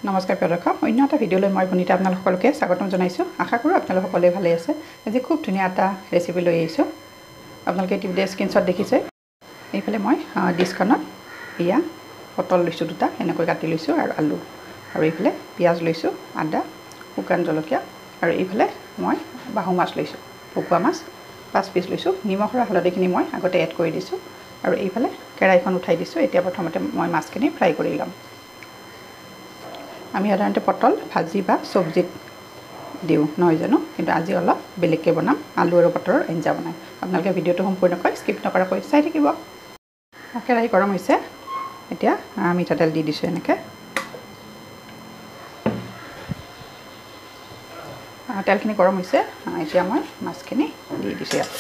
নমস্কাৰ প্ৰিয় দৰ্শক অন্য এটা ভিডিঅ'লৈ মই বনিতা আপোনালোক সকলোকে স্বাগতম জনাইছোঁ আশা কৰোঁ আপোনালোক সকলোৱে ভালে আছে আজি খুব ধুনীয়া এটা ৰেচিপি লৈ আহিছোঁ আপোনালোকে ইতিমধ্যে স্ক্ৰীনশ্বট দেখিছে এইফালে মই ডিছখনত এয়া পটল লৈছোঁ দুটা এনেকৈ কাটি লৈছোঁ আৰু আলু আৰু এইফালে পিঁয়াজ লৈছোঁ আদা শুকান জলকীয়া আৰু এইফালে মই বাহু মাছ লৈছোঁ ভকুৱা মাছ 5 পিচ লৈছোঁ নিমখ আৰু হালধিখিনি মই আগতে এড কৰি দিছোঁ আৰু এইফালে কেৰাহীখন উঠাই দিছোঁ এতিয়া প্ৰথমতে মই মাছখিনি ফ্ৰাই কৰি ল'ম আমি সাধাৰণতে পটল ভাজি বা চব্জিত দিওঁ নহয় জানো কিন্তু আজি অলপ বেলেগকৈ বনাম আলু আৰু পটলৰ আঞ্জা বনাম আপোনালোকে ভিডিঅ'টো সম্পূৰ্ণকৈ স্কিপ নকৰাকৈ চাই থাকিব কেৰাহী গৰম হৈছে এতিয়া মিঠাতেল দি দিছোঁ এনেকৈ তেলখিনি গৰম হৈছে এতিয়া মই মাছখিনি দি দিছোঁ ইয়াত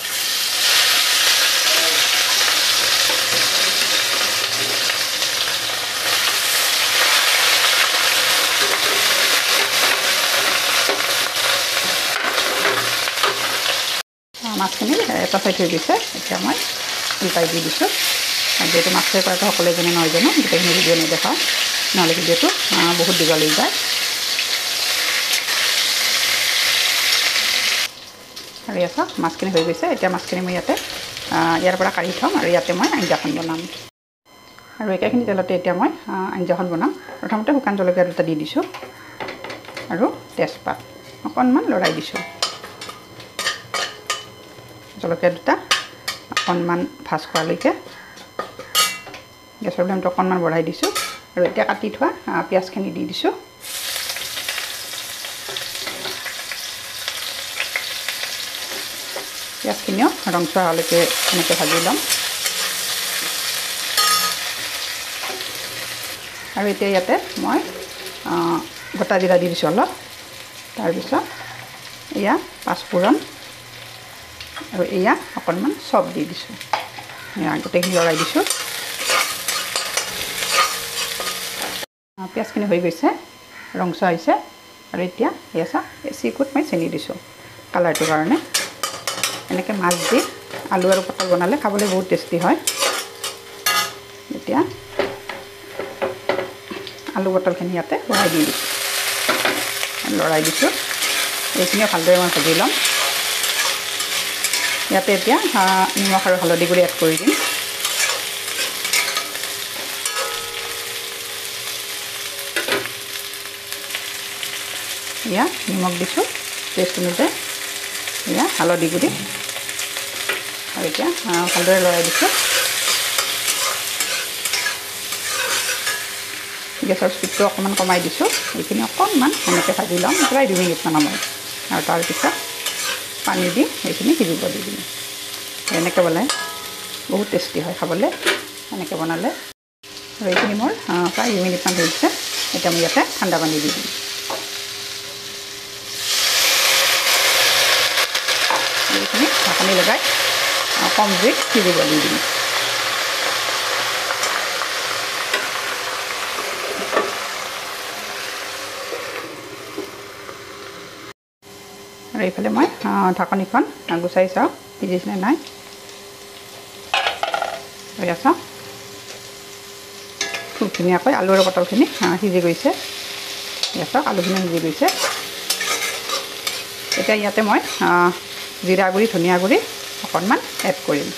মাছখিনি এটা চাইড হৈ গৈছে এতিয়া মই উল্টাই দি দিছোঁ যিহেতু মাছ ফ্ৰাই কৰাটো সকলোৱে জানে নহয় জানো গোটেইখিনি ভিডিঅ' নেদেখাওঁ নহ'লে ভিডিঅ'টো বহুত দীঘল হৈ যায় আৰু ইয়াত মাছখিনি হৈ গৈছে এতিয়া মাছখিনি মই ইয়াতে ইয়াৰ পৰা কাঢ়ি থ'ম আৰু ইয়াতে মই আঞ্জাখন বনাম আৰু একেখিনি তেলতে এতিয়া মই আঞ্জাখন বনাম প্ৰথমতে শুকান জলকীয়া দুটা দি দিছোঁ আৰু তেজপাত অকণমান লৰাই দিছোঁ জলকীয়া দুটা অকণমান ভাজ খোৱালৈকে গেছৰ ফ্লেমটো অকণমান বঢ়াই দিছোঁ আৰু এতিয়া কাটি থোৱা পিঁয়াজখিনি দি দিছোঁ পিঁয়াজখিনিও ৰংচোৱা হোৱালৈকে এনেকৈ ভাজি ল'ম আৰু এতিয়া ইয়াতে মই গোটা জিৰা দি দিছোঁ অলপ তাৰপিছত এয়া পাঁচফোৰণ আৰু এয়া অকণমান চব দি দিছোঁ গোটেইখিনি লৰাই দিছোঁ পিঁয়াজখিনি হৈ গৈছে ৰংচোৱা হৈছে আৰু এতিয়া এয়া এচিকুট মই চেনি দিছোঁ কালাৰটোৰ কাৰণে এনেকৈ মাছ দি আলু আৰু পটল বনালে খাবলৈ বহুত টেষ্টি হয় এতিয়া আলু পটলখিনি ইয়াতে বঢ়াই দি দিছোঁ লৰাই দিছোঁ এইখিনিও ভালদৰে মই ভাজি ল'ম ইয়াতে এতিয়া নিমখ আৰু হালধি গুড়ি এড কৰি দিম এয়া নিমখ দিছোঁ টেষ্ট অনুযায়ী এয়া হালধি গুড়ি আৰু এতিয়া ভালদৰে লৰাই দিছোঁ গেছৰ স্পীডটো অকণমান কমাই দিছোঁ এইখিনি অকণমান এনেকৈ ভাজি ল'ম প্ৰায় 2 মিনিটমান সময় আৰু তাৰপিছত পানী দি এইখিনি সিজিব দি দিম এনেকৈ বনাই বহুত টেষ্টি হয় খাবলৈ এনেকৈ বনালে আৰু এইখিনি মোৰ প্ৰায় 2 মিনিটমান হৈছে এতিয়া মই ইয়াতে ঠাণ্ডা পানী দি দিম এইখিনি ঢাকনি লগাই কম জুইত সিজিব দি দিম আৰু এইফালে মই ঢাকনিখন গুচাই চাওঁ সিজিছেনে নাই এয়া চাওঁ খুব ধুনীয়াকৈ আলু আৰু পটলখিনি সিজি গৈছে এয়া চাওক আলুখিনি সিজি গৈছে এতিয়া ইয়াতে মই জিৰা গুড়ি ধনিয়া গুড়ি অকণমান এড কৰিম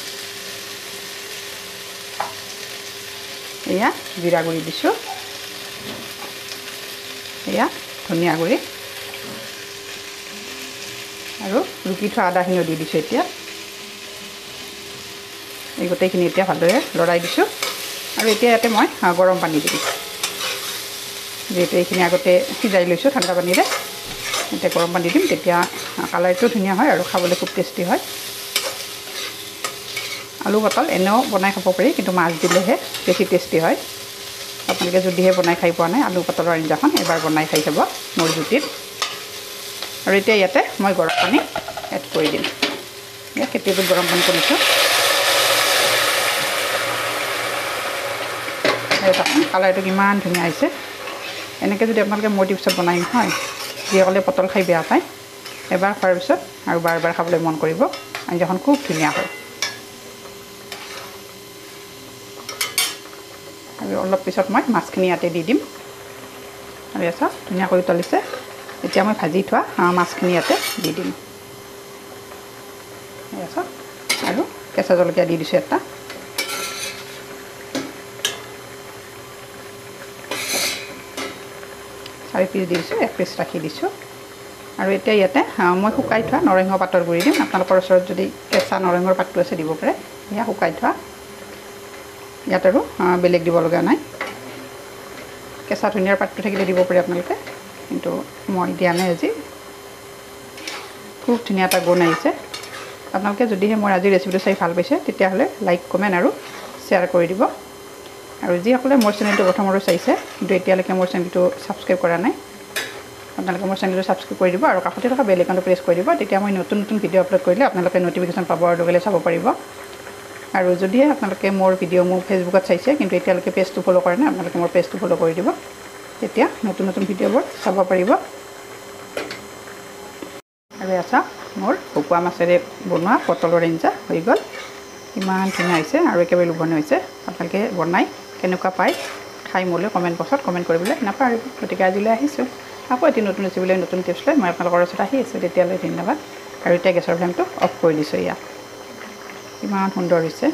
এয়া জিৰা গুড়ি দিছোঁ এয়া ধনিয়া গুড়ি আৰু ৰুকি থোৱা আদাখিনিও দি দিছোঁ এতিয়া এই গোটেইখিনি এতিয়া ভালদৰে লৰাই দিছোঁ আৰু এতিয়া ইয়াতে মই গৰম পানী দিম যিহেতু এইখিনি আগতে সিজাই লৈছোঁ ঠাণ্ডা পানীৰে এতিয়া গৰম পানী দিম তেতিয়া কালাৰটো ধুনীয়া হয় আৰু খাবলৈ খুব টেষ্টি হয় আলু পটল এনেও বনাই খাব পাৰি কিন্তু মাছ দিলেহে বেছি টেষ্টি হয় আপোনালোকে যদিহে বনাই খাই পোৱা নাই আলু পটলৰ আঞ্জাখন এবাৰ বনাই খাই চাব মোৰ জুতিত আৰু এতিয়া ইয়াতে মই গৰম পানী এড কৰি দিম কেতিয়াবা গৰম পানী কৰিছোঁ কালাৰটো কিমান ধুনীয়া হৈছে এনেকৈ যদি আপোনালোকে মোৰ টিপছত বনাই নহয় যিসকলে পটল খাই বেয়া পায় এবাৰ খোৱাৰ পিছত আৰু বাৰ বাৰ খাবলৈ মন কৰিব আঞ্জাখন খুব ধুনীয়া হয় আৰু অলপ পিছত মই মাছখিনি ইয়াতে দি দিম আৰু এয়া চাওক ধুনীয়াকৈ উতলিছে এতিয়া মই ভাজি থোৱা মাছখিনি ইয়াতে দি দিম এয়া চাওক আৰু কেঁচা জলকীয়া দি দিছোঁ এটা 4 পিচ দি দিছোঁ 1 পিচ ৰাখি দিছোঁ আৰু এতিয়া ইয়াতে মই শুকাই থোৱা নৰসিংহ পাতৰ গুড়ি দিম আপোনালোকৰ ওচৰত যদি কেঁচা নৰসিংহৰ পাতটো আছে দিব পাৰে এয়া শুকাই থোৱা ইয়াত আৰু বেলেগ দিব লগা নাই কেঁচা ধনিয়াৰ পাতটো থাকিলে দিব পাৰে আপোনালোকে কিন্তু মই দিয়া নাই আজি খুব ধুনীয়া এটা গোন্ধ আহিছে আপোনালোকে যদিহে মোৰ আজি ৰেচিপিটো চাই ভাল পাইছে তেতিয়াহ'লে লাইক কমেণ্ট আৰু শ্বেয়াৰ কৰি দিব আৰু যিসকলে মোৰ চেনেলটো প্ৰথমবাৰ চাইছে কিন্তু এতিয়ালৈকে মোৰ চেনেলটো ছাবস্ক্ৰাইব কৰা নাই আপোনালোকে মোৰ চেনেলটো ছাবস্ক্ৰাইব কৰি দিব আৰু কাষতে থকা বেল আইকনটো প্ৰেছ কৰি দিব তেতিয়া মই নতুন নতুন ভিডিঅ' আপলোড কৰিলে আপোনালোকে নটিফিকেশ্যন পাব আৰু লগে লগে চাব পাৰিব আৰু যদিহে আপোনালোকে মোৰ ভিডিঅ' মোৰ ফেচবুকত চাইছে কিন্তু এতিয়ালৈকে পেজটো ফ'ল' কৰা নাই আপোনালোকে মোৰ পেজটো ফ'ল' কৰি দিব তেতিয়া নতুন নতুন ভিডিঅ'বোৰ চাব পাৰিব আৰু আছা মোৰ শুকুৱা মাছেৰে বনোৱা পটলৰ আঞ্জা হৈ গ'ল ইমান ধুনীয়া হৈছে আৰু একেবাৰে লোভনীয় হৈছে আপোনালোকে বনাই কেনেকুৱা পায় খাই মোলৈ কমেণ্ট বক্সত কমেণ্ট কৰিবলৈ নাপাহৰিব গতিকে আজিলৈ আহিছোঁ আকৌ এটি নতুন ৰেচিপি লৈ নতুন টিপছ লৈ মই আপোনালোকৰ ওচৰত আহি আছোঁ তেতিয়ালৈ ধন্যবাদ আৰু এতিয়া গেছৰ ফ্লেমটো অফ কৰি দিছোঁ ইয়া ইমান সুন্দৰ হৈছে